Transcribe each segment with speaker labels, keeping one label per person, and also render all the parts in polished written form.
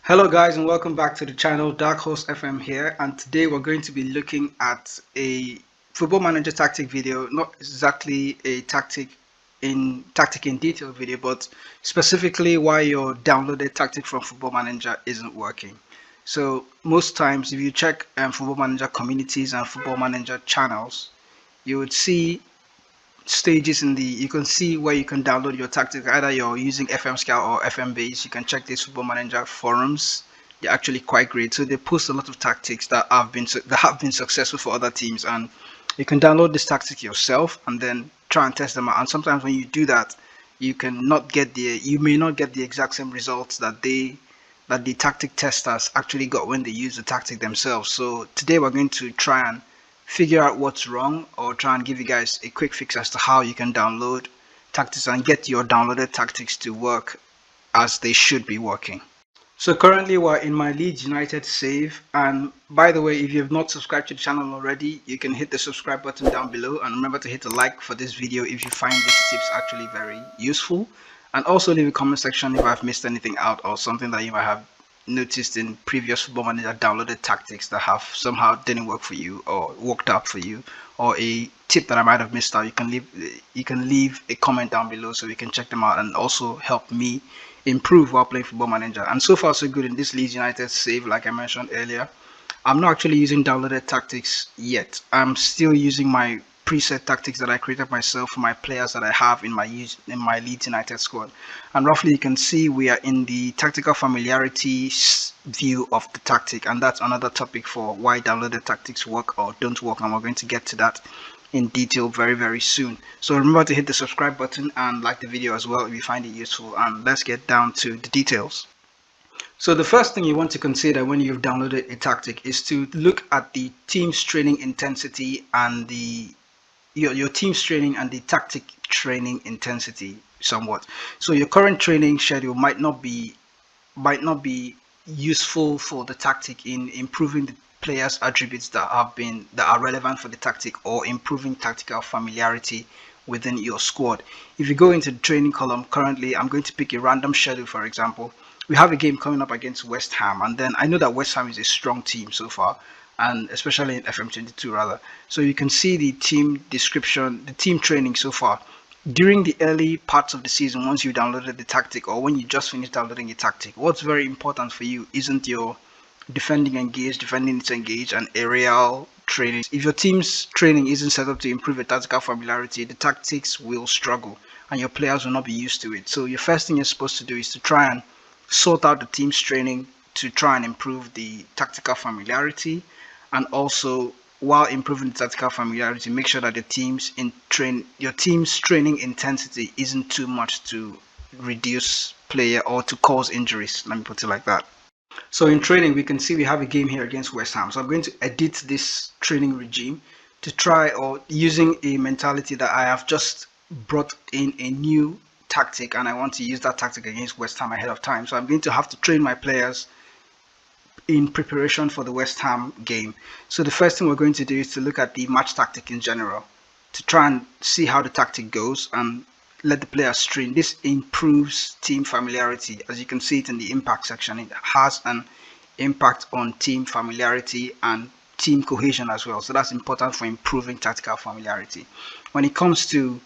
Speaker 1: Hello guys and welcome back to the channel. Dark Horse FM here, and today we're going to be looking at a football manager tactic video, not exactly a tactic in detail video, but specifically why your downloaded tactic from football manager isn't working. So most times if you check football manager communities and football manager channels, you would see stages you can see where you can download your tactic. Either you're using FM Scout or FM Base, you can check these football manager forums. They're actually quite great, so they post a lot of tactics that have been successful for other teams, and you can download this tactic yourself and then try and test them out. And sometimes when you do that, you may not get the exact same results that the tactic testers actually got when they use the tactic themselves. So today we're going to try and figure out what's wrong, or try and give you guys a quick fix as to how you can download tactics and get your downloaded tactics to work as they should be working. So currently we're in my Leeds United save, and by the way, if you have not subscribed to the channel already, you can hit the subscribe button down below, and remember to hit a like for this video if you find these tips actually very useful, and also leave a comment section if I've missed anything out or something that you might have noticed in previous football manager downloaded tactics that have somehow didn't work for you or worked out for you, or a tip that I might have missed out. You can leave a comment down below so we can check them out and also help me improve while playing football manager. And so far so good in this Leeds United save. Like I mentioned earlier, I'm not actually using downloaded tactics yet. I'm still using my preset tactics that I created myself for my players that I have in my Leeds United squad. And roughly you can see we are in the tactical familiarity view of the tactic, and that's another topic for why downloaded tactics work or don't work, and we're going to get to that in detail very soon. So remember to hit the subscribe button and like the video as well if you find it useful, and let's get down to the details. So the first thing you want to consider when you've downloaded a tactic is to look at the team's training intensity and your team's training and the tactic training intensity somewhat. So your current training schedule might not be useful for the tactic in improving the players' attributes that are relevant for the tactic, or improving tactical familiarity within your squad. If you go into the training column, currently I'm going to pick a random schedule. For example, we have a game coming up against West Ham, and then I know that West Ham is a strong team so far, and especially in FM22 rather. So you can see the team description, the team training so far. During the early parts of the season, once you downloaded the tactic, or when you just finished downloading a tactic, what's very important for you isn't your defending disengage, and aerial training. If your team's training isn't set up to improve a tactical familiarity, the tactics will struggle and your players will not be used to it. So your first thing you're supposed to do is to try and sort out the team's training to try and improve the tactical familiarity, and also while improving the tactical familiarity, make sure that your team's training intensity isn't too much to reduce player or to cause injuries. Let me put it like that. So in training, we can see we have a game here against West Ham. So I'm going to edit this training regime to try, or using a mentality that I have just brought in a new tactic and I want to use that tactic against West Ham ahead of time. So I'm going to have to train my players in preparation for the West Ham game. So the first thing we're going to do is to look at the match tactic in general, to try and see how the tactic goes and let the players train. This improves team familiarity. As you can see it in the impact section, it has an impact on team familiarity and team cohesion as well. So that's important for improving tactical familiarity. When it comes to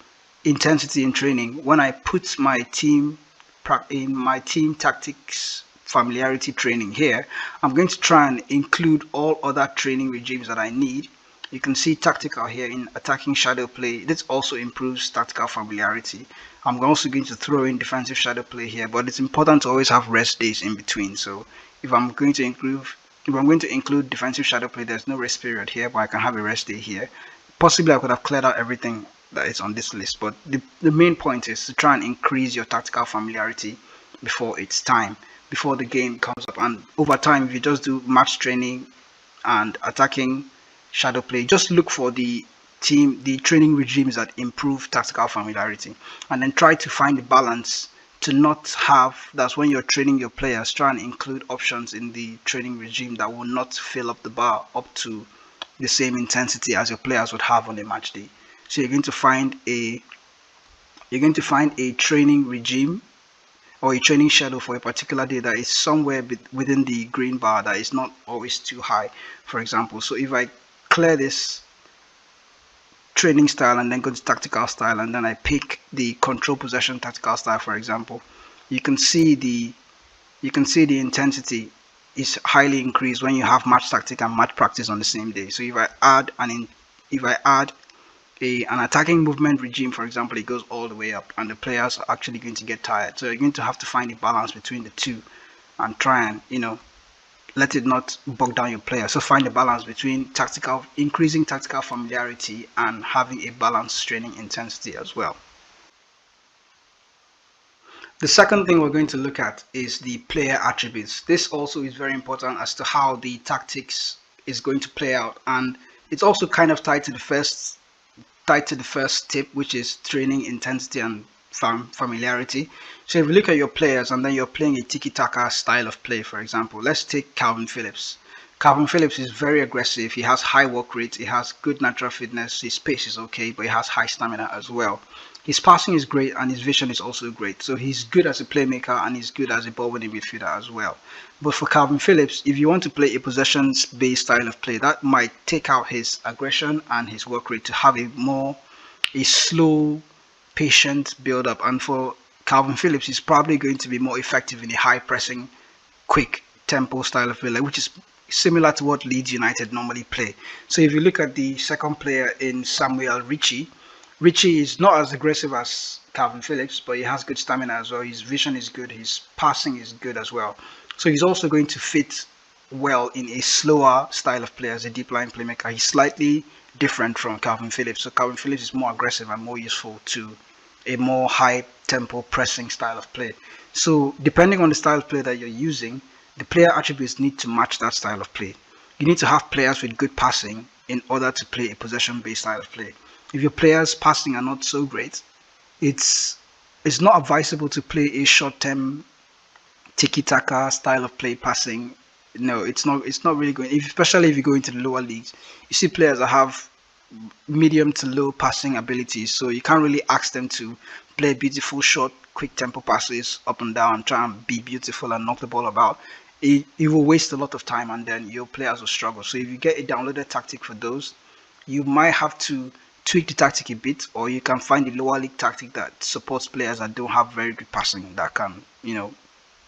Speaker 1: intensity in training, when I put my team tactics familiarity training here, I'm going to try and include all other training regimes that I need. You can see tactical here in attacking shadow play. This also improves tactical familiarity. I'm also going to throw in defensive shadow play here, but it's important to always have rest days in between. So if I'm going to include defensive shadow play, there's no rest period here, but I can have a rest day here. Possibly I could have cleared out everything that is on this list, but the main point is to try and increase your tactical familiarity before it's time, before the game comes up. And over time, if you just do match training and attacking shadow play, just look for the training regimes that improve tactical familiarity, and then try to find the balance to not have, that's when you're training your players, try and include options in the training regime that will not fill up the bar up to the same intensity as your players would have on a match day. So you're going to find a training regime or a training schedule for a particular day that is somewhere within the green bar, that is not always too high, for example. So if I clear this training style and then go to tactical style, and then I pick the control possession tactical style, for example, you can see the intensity is highly increased when you have match tactic and match practice on the same day. So if I add an attacking movement regime, for example, it goes all the way up, and the players are actually going to get tired. So you're going to have to find a balance between the two and try and let it not bog down your player. So find a balance between increasing tactical familiarity and having a balanced training intensity as well. The second thing we're going to look at is the player attributes. This also is very important as to how the tactics is going to play out, and it's also kind of tied to the first tip, which is training intensity and familiarity. So if you look at your players and then you're playing a tiki-taka style of play, for example, let's take Calvin Phillips. Calvin Phillips is very aggressive. He has high work rate. He has good natural fitness. His pace is okay, but he has high stamina as well. His passing is great and his vision is also great. So he's good as a playmaker and he's good as a ball-winning midfielder as well. But for Calvin Phillips, if you want to play a possessions-based style of play, that might take out his aggression and his work rate to have a slow, patient build-up. And for Calvin Phillips, he's probably going to be more effective in a high-pressing, quick tempo style of play, which is similar to what Leeds United normally play. So if you look at the second player in Samuel Ritchie is not as aggressive as Calvin Phillips, but he has good stamina as well. His vision is good. His passing is good as well. So he's also going to fit well in a slower style of play as a deep line playmaker. He's slightly different from Calvin Phillips. So Calvin Phillips is more aggressive and more useful to a more high tempo pressing style of play. So depending on the style of play that you're using, the player attributes need to match that style of play. You need to have players with good passing in order to play a possession-based style of play. If your players' passing are not so great, it's not advisable to play a short-term tiki-taka style of play passing. No, it's not really going. Especially if you go into the lower leagues, you see players that have medium to low passing abilities, so you can't really ask them to play beautiful short quick tempo passes up and down, try and be beautiful and knock the ball about. It will waste a lot of time and then your players will struggle. So if you get a downloaded tactic for those, you might have to tweak the tactic a bit, or you can find a lower league tactic that supports players that don't have very good passing, that can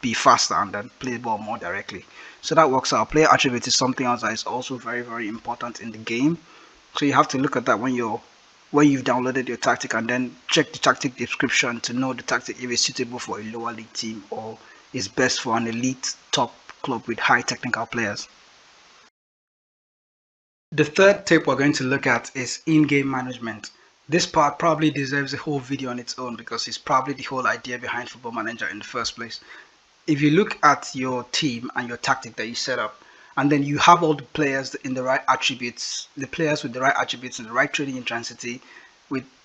Speaker 1: be faster and then play the ball more directly. So that works out. Player attribute is something else that is also very, very important in the game. So you have to look at that when you've downloaded your tactic, and then check the tactic description to know the tactic if it's suitable for a lower league team or is best for an elite top club with high technical players. The third tip we're going to look at is in-game management. This part probably deserves a whole video on its own because it's probably the whole idea behind Football Manager in the first place. If you look at your team and your tactic that you set up, and then you have all the players in the right attributes, the players with the right attributes and the right training intensity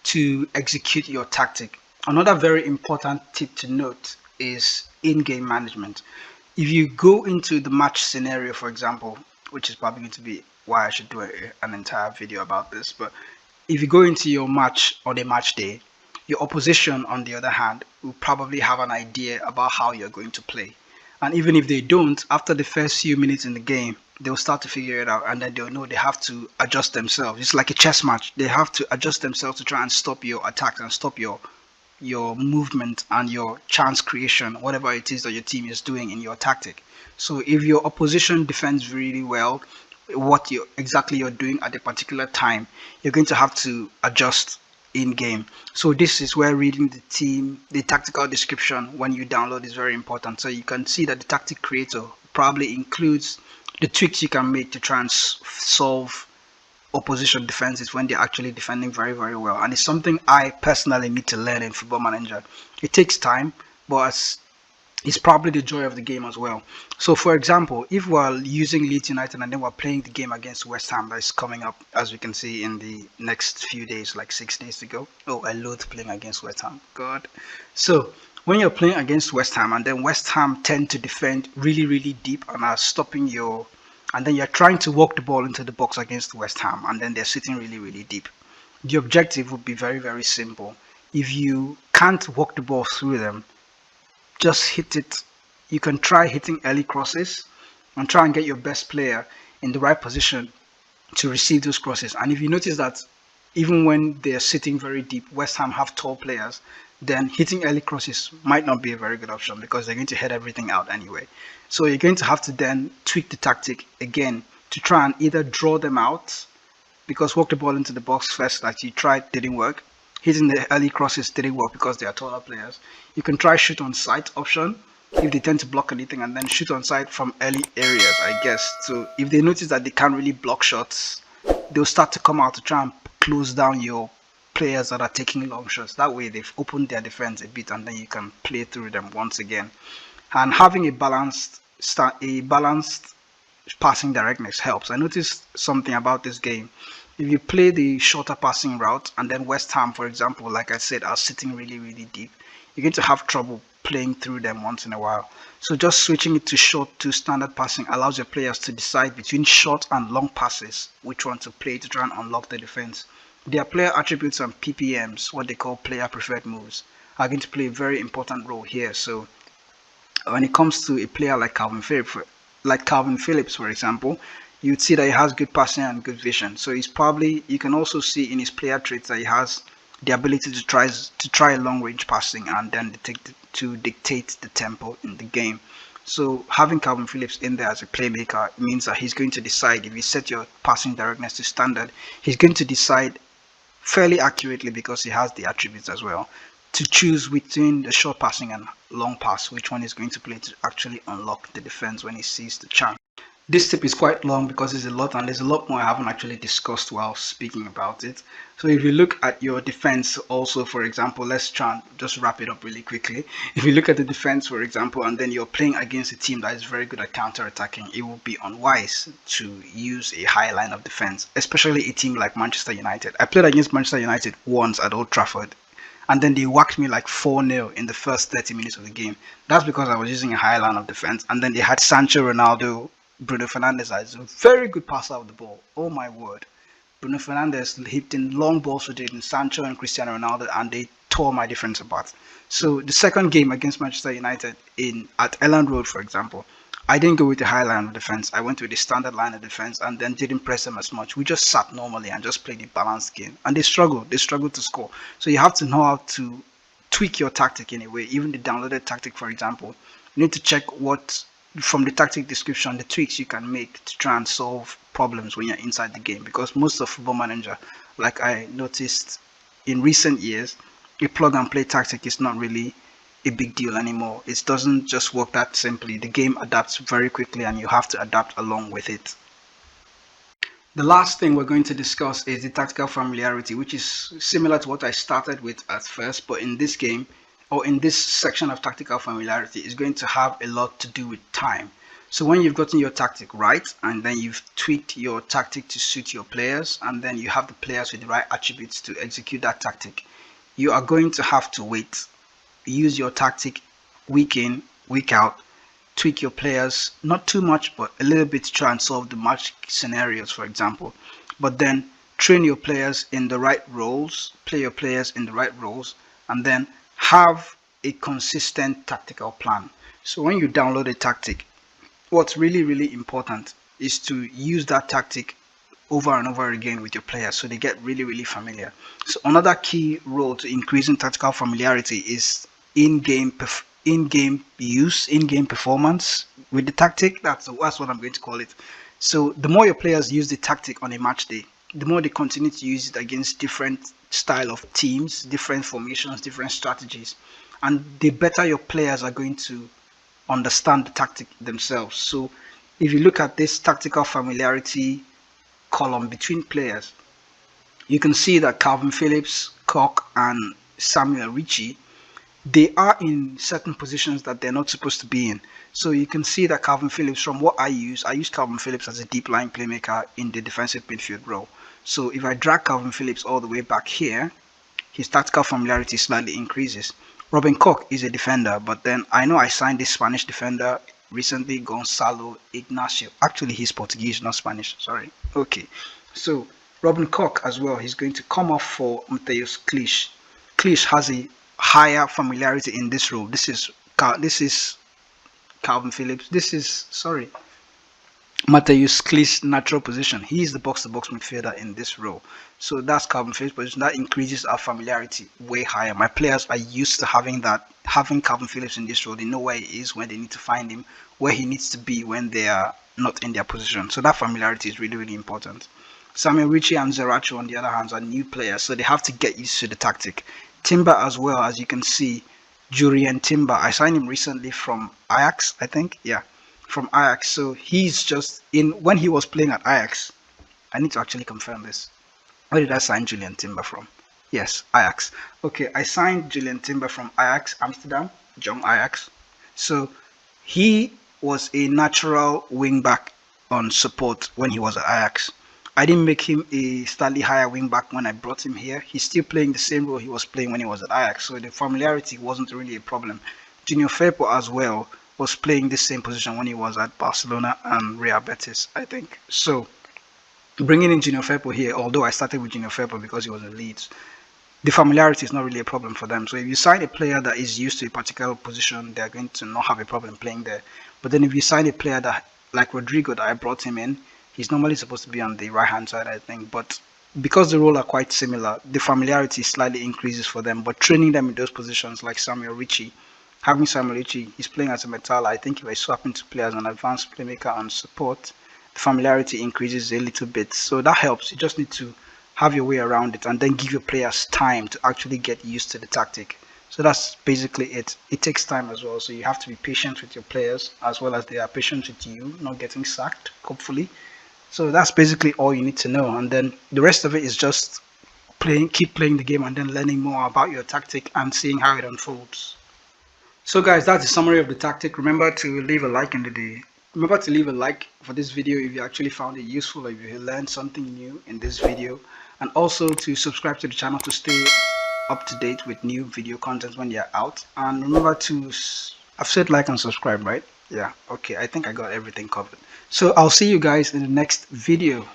Speaker 1: to execute your tactic. Another very important tip to note is in-game management. If you go into the match scenario, for example, which is probably going to be why I should do an entire video about this, but if you go into your match on a match day, your opposition, on the other hand, will probably have an idea about how you're going to play. And even if they don't, after the first few minutes in the game, they'll start to figure it out, and then they'll know they have to adjust themselves. It's like a chess match. They have to adjust themselves to try and stop your attacks and stop your movement and your chance creation, whatever it is that your team is doing in your tactic. So if your opposition defends really well what you're doing at a particular time, you're going to have to adjust in game. So this is where reading the tactical description when you download is very important. So you can see that the tactic creator probably includes the tweaks you can make to try and solve opposition defenses when they're actually defending very, very well. And it's something I personally need to learn in Football Manager. It takes time, but it's probably the joy of the game as well. So for example, if we're using Leeds United and then we're playing the game against West Ham that is coming up, as we can see, in the next few days, like 6 days to go. Oh, I loathe playing against West Ham, god. So when you're playing against West Ham and then West Ham tend to defend really, really deep and are stopping and then you're trying to walk the ball into the box against West Ham and then they're sitting really, really deep. The objective would be very, very simple. If you can't walk the ball through them, just hit it. You can try hitting early crosses and try and get your best player in the right position to receive those crosses. And if you notice that even when they're sitting very deep, West Ham have tall players, then hitting early crosses might not be a very good option because they're going to head everything out anyway. So you're going to have to then tweak the tactic again to try and either draw them out, because walk the ball into the box first that you tried didn't work. Hitting the early crosses didn't work because they are taller players. You can try shoot on sight option if they tend to block anything, and then shoot on sight from early areas, I guess. So if they notice that they can't really block shots, they'll start to come out to try and close down your players that are taking long shots. That way they've opened their defense a bit, and then you can play through them once again. And having a balanced passing directness helps. I noticed something about this game. If you play the shorter passing route, and then West Ham, for example, like I said, are sitting really deep, you're going to have trouble playing through them once in a while. So just switching it to short to standard passing allows your players to decide between short and long passes which one to play to try and unlock the defense. Their player attributes and PPMs, what they call player preferred moves, are going to play a very important role here. So when it comes to a player like Calvin Phillips, for example, you'd see that he has good passing and good vision. So he's probably, you can also see in his player traits that he has the ability to try long range passing and then to dictate the tempo in the game. So having Calvin Phillips in there as a playmaker means that he's going to decide, if you set your passing directness to standard, he's going to decide fairly accurately, because he has the attributes as well, to choose between the short passing and long pass, which one is going to play to actually unlock the defense when he sees the chance. This tip is quite long because there's a lot, and there's a lot more I haven't actually discussed while speaking about it. So if you look at your defense also, for example, let's try and just wrap it up really quickly. If you look at the defense, for example, and then you're playing against a team that is very good at counter-attacking, it will be unwise to use a high line of defense, especially a team like Manchester United. I played against Manchester United once at Old Trafford, and then they whacked me like 4-0 in the first 30 minutes of the game. That's because I was using a high line of defense, and then they had Sancho, Ronaldo, Bruno Fernandes is a very good passer of the ball. Oh my word. Bruno Fernandes hit in long balls with Jadon Sancho and Cristiano Ronaldo, and they tore my defense apart. So the second game against Manchester United at Elland Road, for example, I didn't go with the high line of defense. I went with the standard line of defense and then didn't press them as much. We just sat normally and just played a balanced game. And they struggled. They struggled to score. So you have to know how to tweak your tactic in a way. Even the downloaded tactic, for example, you need to check what, from the tactic description, the tweaks you can make to try and solve problems when you're inside the game. Because most of Football Manager, like I noticed in recent years, a plug and play tactic is not really a big deal anymore. It doesn't just work that simply. The game adapts very quickly and you have to adapt along with it. The last thing we're going to discuss is the tactical familiarity, which is similar to what I started with at first, but in this game, or in this section of tactical familiarity, is going to have a lot to do with time. So when you've gotten your tactic right, and then you've tweaked your tactic to suit your players, and then you have the players with the right attributes to execute that tactic, you are going to have to wait. Use your tactic week in, week out, tweak your players, not too much, but a little bit to try and solve the match scenarios, for example. But then train your players in the right roles, play your players in the right roles, and then have a consistent tactical plan. So when you download a tactic, what's really important is to use that tactic over and over again with your players so they get really familiar. So another key role to increasing tactical familiarity is in-game use, in-game performance with the tactic. That's what I'm going to call it. So the more your players use the tactic on a match day, the more they continue to use it against different style of teams, different formations, different strategies, and the better your players are going to understand the tactic themselves. So if you look at this tactical familiarity column between players, you can see that Calvin Phillips, Koch, and Samuel Ritchie, they are in certain positions that they're not supposed to be in. So you can see that Calvin Phillips, from what I use Calvin Phillips as a deep line playmaker in the defensive midfield role. So if I drag Calvin Phillips all the way back here, his tactical familiarity slightly increases. Robin Koch is a defender, but then I know I signed this Spanish defender recently, Gonzalo Ignacio. Actually, he's Portuguese, not Spanish. Sorry. Okay. So Robin Koch as well, he's going to come off for Mateusz Klisz. Klisz has a higher familiarity in this role. This is this is Calvin Phillips. This is, sorry, Mateus Kli's natural position. He is the box-to-box midfielder in this role. So that's Calvin Phillips' position. That increases our familiarity way higher. My players are used to having Calvin Phillips in this role. They know where he is when they need to find him, where he needs to be when they are not in their position. So that familiarity is really, really important. Samuel Ritchie and Zeracho, on the other hand, are new players, so they have to get used to the tactic. Timber as well, as you can see, Jurien Timber. I signed him recently from Ajax, I think. Yeah, from Ajax. So he's just in when he was playing at Ajax. I need to actually confirm this. Where did I sign Julian Timber from? Yes, Ajax. Okay, I signed Julian Timber from Ajax Amsterdam, Young Ajax. So he was a natural wing back on support when he was at Ajax. I didn't make him a slightly higher wing back when I brought him here. He's still playing the same role he was playing when he was at Ajax, so the familiarity wasn't really a problem. Junior Firpo as well was playing the same position when he was at Barcelona and Real Betis, I think. So bringing in Junior Firpo here, although I started with Junior Firpo because he was in Leeds, the familiarity is not really a problem for them. So if you sign a player that is used to a particular position, they're going to not have a problem playing there. But then if you sign a player that, like Rodrigo, that I brought him in, he's normally supposed to be on the right hand side, I think. But because the role are quite similar, the familiarity slightly increases for them. But training them in those positions, like Samuel Ritchie, having Samuel Ritchie, he's playing as a Metala. I think if I swap into play as an advanced playmaker on support, the familiarity increases a little bit. So that helps. You just need to have your way around it and then give your players time to actually get used to the tactic. So that's basically it. It takes time as well. So you have to be patient with your players as well as they are patient with you, not getting sacked, hopefully. So that's basically all you need to know, and then the rest of it is just keep playing the game and then learning more about your tactic and seeing how it unfolds. So guys, that's the summary of the tactic. Remember to leave a like for this video if you actually found it useful, or if you learned something new in this video, and also to subscribe to the channel to stay up to date with new video content when they're out. And remember to, I've said like and subscribe, right? Yeah, okay, I think I got everything covered. So I'll see you guys in the next video.